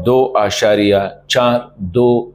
2.42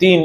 3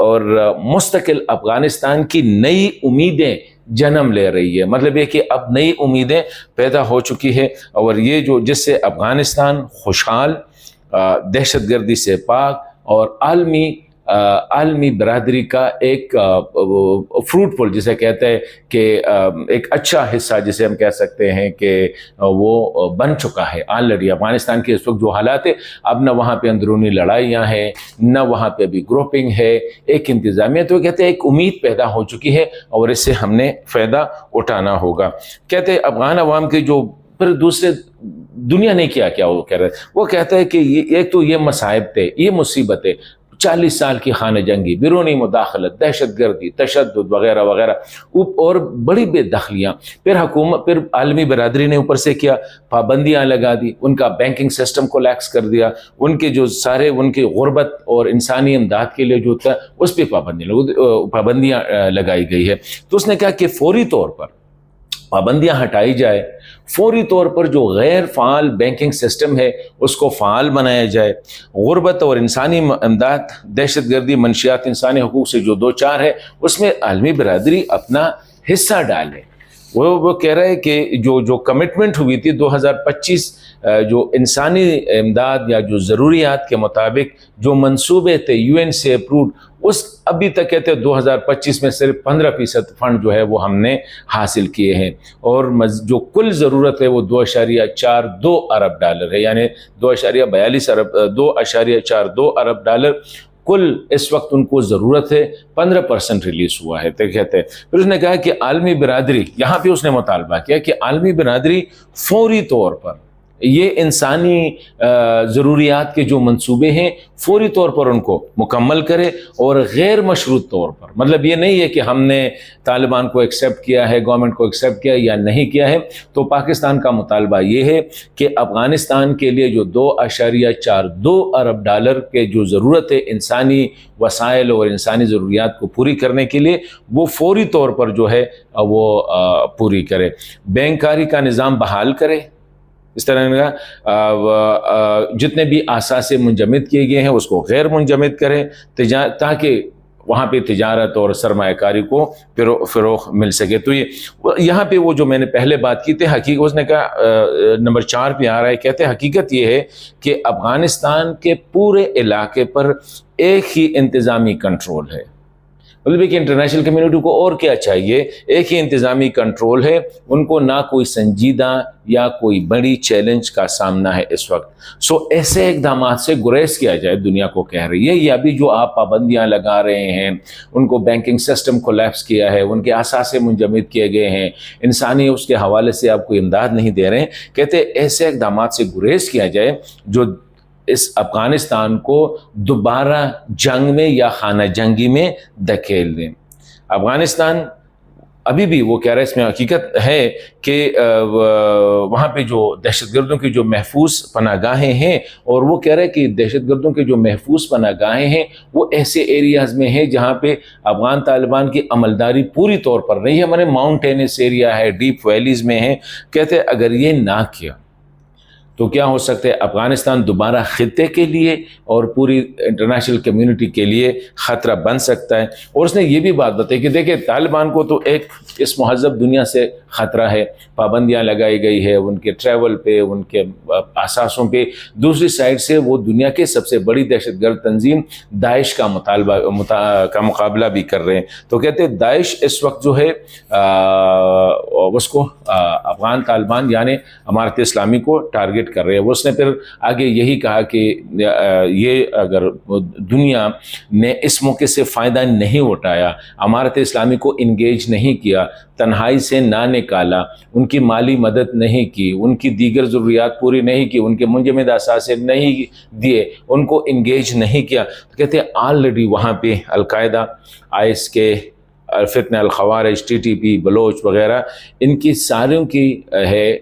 اور مستقل افغانستان کی نئی امیدیں جنم لے رہی ہے. مطلب یہ کہ اب نئی امیدیں پیدا ہو چکی ہے، اور یہ جو جس سے افغانستان خوشحال، دہشت گردی سے پاک اور عالمی برادری کا ایک فروٹفل جسے کہتے ہیں کہ ایک اچھا حصہ جسے ہم کہہ سکتے ہیں کہ وہ بن چکا ہے. آلریڈی افغانستان کے اس وقت جو حالات ہے، اب نہ وہاں پہ اندرونی لڑائیاں ہیں، نہ وہاں پہ بھی گروپنگ ہے، ایک انتظامیہ. تو کہتے ہیں ایک امید پیدا ہو چکی ہے اور اس سے ہم نے فائدہ اٹھانا ہوگا. کہتے ہیں افغان عوام کے جو پھر دوسرے دنیا نے کیا وہ کہہ رہے، وہ کہتا ہے کہ ایک تو یہ مصائب تھے، یہ مصیبتیں، 40 سال کی خانہ جنگی، بیرونی مداخلت، دہشت گردی، تشدد وغیرہ وغیرہ، اور بڑی بے دخلیاں. پھر عالمی برادری نے اوپر سے کیا، پابندیاں لگا دی، ان کا بینکنگ سسٹم کو لیکس کر دیا، ان کے جو سارے ان کی غربت اور انسانی امداد کے لیے جو تھا اس پہ پابندیاں لگائی گئی ہے. تو اس نے کہا کہ فوری طور پر پابندیاں ہٹائی جائے، فوری طور پر جو غیر فعال بینکنگ سسٹم ہے اس کو فعال بنایا جائے، غربت اور انسانی امداد، دہشت گردی، منشیات، انسانی حقوق سے جو دو چار ہے اس میں عالمی برادری اپنا حصہ ڈالے. وہ کہہ رہے ہیں کہ جو کمٹمنٹ ہوئی تھی 2025 جو انسانی امداد یا جو ضروریات کے مطابق جو منصوبے تھے یو این سے اپروڈ، اس ابھی تک کہتے ہیں 2025 میں صرف 15% فنڈ جو ہے وہ ہم نے حاصل کیے ہیں، اور جو کل ضرورت ہے وہ 2.42 ارب ڈالر ہے، یعنی 2.42 ارب ڈالر کل اس وقت ان کو ضرورت ہے. 15% ریلیز ہوا ہے. تو کہتے ہیں پھر اس نے کہا کہ عالمی برادری، یہاں پہ اس نے مطالبہ کیا کہ عالمی برادری فوری طور پر یہ انسانی ضروریات کے جو منصوبے ہیں فوری طور پر ان کو مکمل کرے، اور غیر مشروط طور پر. مطلب یہ نہیں ہے کہ ہم نے طالبان کو ایکسیپٹ کیا ہے، گورنمنٹ کو ایکسیپٹ کیا یا نہیں کیا ہے. تو پاکستان کا مطالبہ یہ ہے کہ افغانستان کے لیے جو 2.42 ارب ڈالر کے جو ضرورت ہے انسانی وسائل اور انسانی ضروریات کو پوری کرنے کے لیے، وہ فوری طور پر جو ہے وہ پوری کرے. بینکاری کا نظام بحال کرے. اس طرح جتنے بھی اثاثے منجمد کیے گئے ہیں اس کو غیر منجمد کریں تاکہ وہاں پہ تجارت اور سرمایہ کاری کو فروغ مل سکے. تو یہاں پہ وہ جو میں نے پہلے بات کی تھی حقیقت، اس نے کہا نمبر 4 پہ آ رہا ہے، کہتے ہیں حقیقت یہ ہے کہ افغانستان کے پورے علاقے پر ایک ہی انتظامی کنٹرول ہے. مطلب کہ انٹرنیشنل کمیونٹی کو اور کیا چاہیے، ایک ہی انتظامی کنٹرول ہے، ان کو نہ کوئی سنجیدہ یا کوئی بڑی چیلنج کا سامنا ہے اس وقت. ایسے اقدامات سے گریز کیا جائے، دنیا کو کہہ رہی ہے. یہ ابھی جو آپ پابندیاں لگا رہے ہیں، ان کو بینکنگ سسٹم کو لیپس کیا ہے، ان کے اثاثے منجمد کیے گئے ہیں، انسانی اس کے حوالے سے آپ کو امداد نہیں دے رہے ہیں. کہتے ہیں ایسے اقدامات سے گریز کیا جائے جو اس افغانستان کو دوبارہ جنگ میں یا خانہ جنگی میں دھکیل دیں. افغانستان ابھی بھی وہ کہہ رہے ہیں، اس میں حقیقت ہے کہ وہاں پہ جو دہشت گردوں کی جو محفوظ پناہ گاہیں ہیں، اور وہ کہہ رہے ہیں کہ دہشت گردوں کے جو محفوظ پناہ گاہیں ہیں وہ ایسے ایریاز میں ہیں جہاں پہ افغان طالبان کی عملداری پوری طور پر نہیں ہے. ہمارے ماؤنٹینس ایریا ہے، ڈیپ ویلیز میں ہیں. کہتے ہیں اگر یہ نہ کیا تو کیا ہو سکتا ہے، افغانستان دوبارہ خطے کے لیے اور پوری انٹرنیشنل کمیونٹی کے لیے خطرہ بن سکتا ہے. اور اس نے یہ بھی بات بتائی کہ دیکھیں طالبان کو تو ایک اس مہذب دنیا سے خطرہ ہے، پابندیاں لگائی گئی ہے ان کے ٹریول پہ، ان کے اثاثوں پہ. دوسری سائڈ سے وہ دنیا کے سب سے بڑی دہشت گرد تنظیم داعش کا مقابلہ بھی کر رہے ہیں. تو کہتے ہیں داعش اس وقت جو ہے اس کو افغان طالبان یعنی امارت اسلامی کو ٹارگٹ کر رہے ہیں. اس نے پھر آگے یہی کہا کہ یہ اگر دنیا نے اس موقع سے فائدہ نہیں اٹھایا، امارت اسلامی کو انگیج نہیں کیا، تنہائی سے نہ نکالا، ان کی مالی مدد نہیں کی، ان کی دیگر ضروریات پوری نہیں کی، ان کے منجمد اثاثے نہیں دیے، ان کو انگیج نہیں کیا، تو کہتے ہیں آلریڈی وہاں پہ القاعدہ، آئس کے فتنہ الخوارج، ٹی ٹی پی، بلوچ وغیرہ، ان کی ساروں کی ہے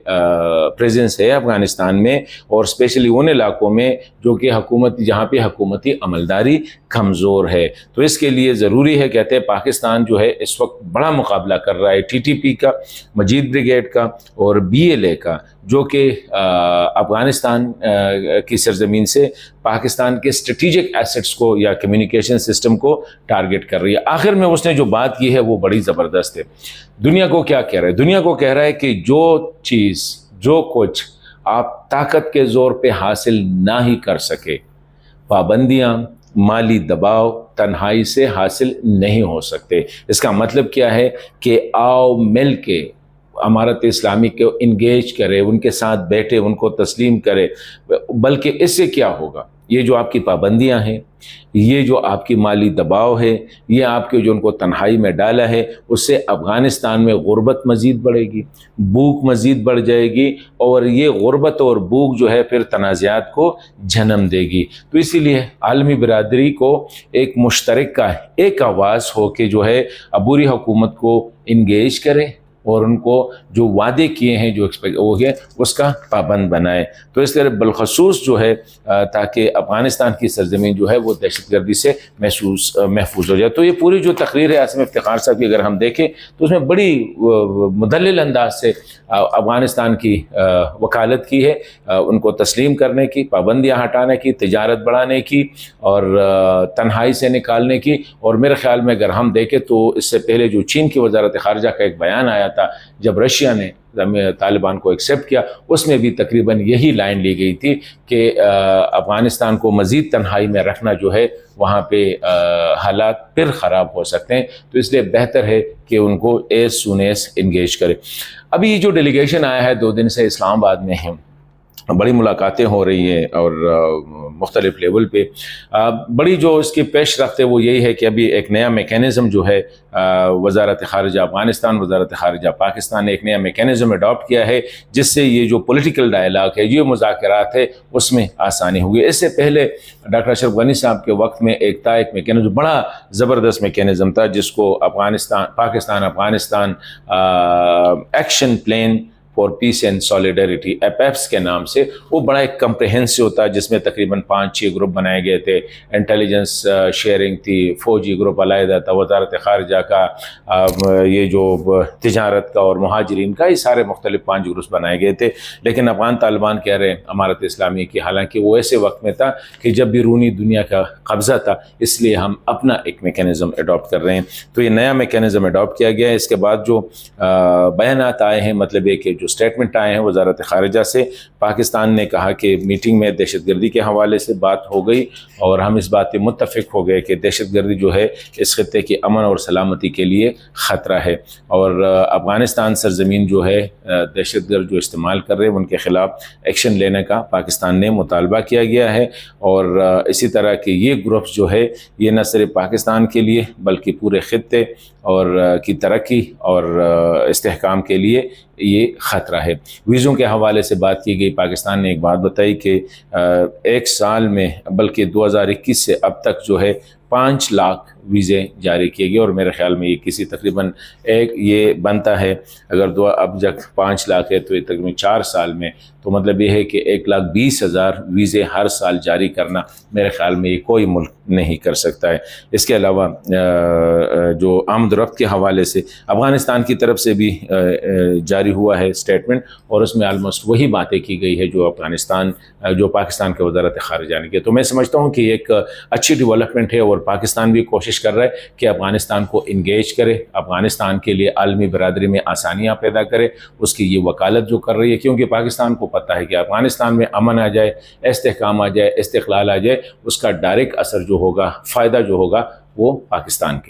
پریزنس ہے افغانستان میں، اور اسپیشلی ان علاقوں میں جو کہ جہاں پہ حکومتی عملداری کمزور ہے. تو اس کے لیے ضروری ہے، کہتے ہیں پاکستان جو ہے اس وقت بڑا مقابلہ کر رہا ہے ٹی ٹی پی کا، مجید بریگیڈ کا اور بی ایل اے کا، جو کہ افغانستان کی سرزمین سے پاکستان کے اسٹریٹجک ایسٹس کو یا کمیونیکیشن سسٹم کو ٹارگٹ کر رہی ہے۔ آخر میں اس نے جو بات کی ہے وہ بڑی زبردست ہے۔ دنیا کو کیا کہہ رہا ہے؟ دنیا کو کہہ رہا ہے کہ جو چیز، جو کچھ آپ طاقت کے زور پہ حاصل نہ ہی کر سکے، پابندیاں، مالی دباؤ تنہائی سے حاصل نہیں ہو سکتے۔ اس کا مطلب کیا ہے کہ آؤ مل کے امارت اسلامی کو انگیج کرے، ان کے ساتھ بیٹھے، ان کو تسلیم کرے۔ بلکہ اس سے کیا ہوگا؟ یہ جو آپ کی پابندیاں ہیں، یہ جو آپ کی مالی دباؤ ہے، یہ آپ کے جو ان کو تنہائی میں ڈالا ہے، اس سے افغانستان میں غربت مزید بڑھے گی، بھوک مزید بڑھ جائے گی، اور یہ غربت اور بھوک جو ہے پھر تنازعات کو جنم دے گی۔ تو اسی لیے عالمی برادری کو ایک مشترک کا ایک آواز ہو کے جو ہے عبوری حکومت کو انگیج کرے اور ان کو جو وعدے کیے ہیں، جو وہ ہے، اس کا پابند بنائے۔ تو اس طرح بالخصوص جو ہے تاکہ افغانستان کی سرزمین جو ہے وہ دہشت گردی سے محفوظ ہو جائے۔ تو یہ پوری جو تقریر ہے عاصم افتخار صاحب کی اگر ہم دیکھیں تو اس میں بڑی مدلل انداز سے افغانستان کی وکالت کی ہے، ان کو تسلیم کرنے کی، پابندیاں ہٹانے کی، تجارت بڑھانے کی، اور تنہائی سے نکالنے کی۔ اور میرے خیال میں اگر ہم دیکھیں تو اس سے پہلے جو چین کی وزارت خارجہ کا ایک بیان آیا تھا جب رشیا نے طالبان کو ایکسیپٹ کیا، اس میں بھی تقریباً یہی لائن لی گئی تھی کہ افغانستان کو مزید تنہائی میں رکھنا جو ہے وہاں پہ حالات پھر خراب ہو سکتے ہیں، تو اس لیے بہتر ہے کہ ان کو ایز سون ایز انگیج کرے۔ ابھی یہ جو ڈیلیگیشن آیا ہے 2 دن سے اسلام آباد میں ہے، بڑی ملاقاتیں ہو رہی ہیں اور مختلف لیول پہ بڑی جو اس کی پیش رفت ہے وہ یہی ہے کہ ابھی ایک نیا میکینزم جو ہے وزارت خارجہ افغانستان، وزارت خارجہ پاکستان نے ایک نیا میکینزم اڈاپٹ کیا ہے، جس سے یہ جو پولیٹیکل ڈائلاگ ہے، یہ مذاکرات ہے، اس میں آسانی ہوگی۔ اس سے پہلے ڈاکٹر اشرف غنی صاحب کے وقت میں ایک میکینزم، بڑا زبردست میکینزم تھا، جس کو Pakistan Afghanistan action plan for peace and solidarity, APAPPS کے نام سے، وہ بڑا ایک کمپریہنسو ہوتا ہے، جس میں تقریباً 5-6 گروپ بنائے گئے تھے۔ انٹیلیجنس شیئرنگ تھی، فوجی گروپ علیحدہ تھا، وزارت خارجہ کا، یہ جو تجارت کا اور مہاجرین کا، یہ سارے مختلف 5 گروپس بنائے گئے تھے۔ لیکن افغان طالبان کہہ رہے ہیں امارت اسلامی کی، حالانکہ وہ ایسے وقت میں تھا کہ جب بیرونی دنیا کا قبضہ تھا، اس لیے ہم اپنا ایک میکینزم اڈاپٹ کر رہے ہیں۔ تو یہ نیا میکینزم اڈاپٹ کیا گیا ہے۔ اس کے بعد جو بیانات آئے ہیں، مطلب یہ کہ جو اسٹیٹمنٹ آئے ہیں وزارت خارجہ سے، پاکستان نے کہا کہ میٹنگ میں دہشت گردی کے حوالے سے بات ہو گئی اور ہم اس بات پہ متفق ہو گئے کہ دہشت گردی جو ہے اس خطے کی امن اور سلامتی کے لیے خطرہ ہے، اور افغانستان سرزمین جو ہے دہشت گرد جو استعمال کر رہے ہیں ان کے خلاف ایکشن لینے کا پاکستان نے مطالبہ کیا گیا ہے۔ اور اسی طرح کہ یہ گروپس جو ہے یہ نہ صرف پاکستان کے لیے بلکہ پورے خطے اور کی ترقی اور استحکام کے لیے یہ خطرہ ہے۔ ویزوں کے حوالے سے بات کی گئی، پاکستان نے ایک بات بتائی کہ 1 سال میں، بلکہ 2021 سے اب تک جو ہے 5 لاکھ ویزے جاری کیے گئے، اور میرے خیال میں یہ کسی تقریباً یہ بنتا ہے، اگر اب جب 5 لاکھ ہے تو یہ تقریباً 4 سال میں، تو مطلب یہ ہے کہ 1,20,000 ویزے ہر سال جاری کرنا میرے خیال میں یہ کوئی ملک نہیں کر سکتا ہے۔ اس کے علاوہ جو آمد و رفت کے حوالے سے افغانستان کی طرف سے بھی جاری ہوا ہے اسٹیٹمنٹ، اور اس میں آلموسٹ وہی باتیں کی گئی ہے جو پاکستان کے وزارت خارجہ نے کی۔ تو میں سمجھتا ہوں کہ یہ ایک اچھی ڈیولپمنٹ ہے، اور پاکستان بھی کوشش کر رہا ہے کہ افغانستان کو انگیج کرے، افغانستان کے لیے عالمی برادری میں آسانیاں پیدا کرے، اس کی یہ وکالت جو کر رہی ہے، کیونکہ پاکستان کو پتہ ہے کہ افغانستان میں امن آ جائے، استحکام آ جائے، استقلال آ جائے، اس کا ڈائریکٹ اثر جو ہوگا، فائدہ جو ہوگا وہ پاکستان کے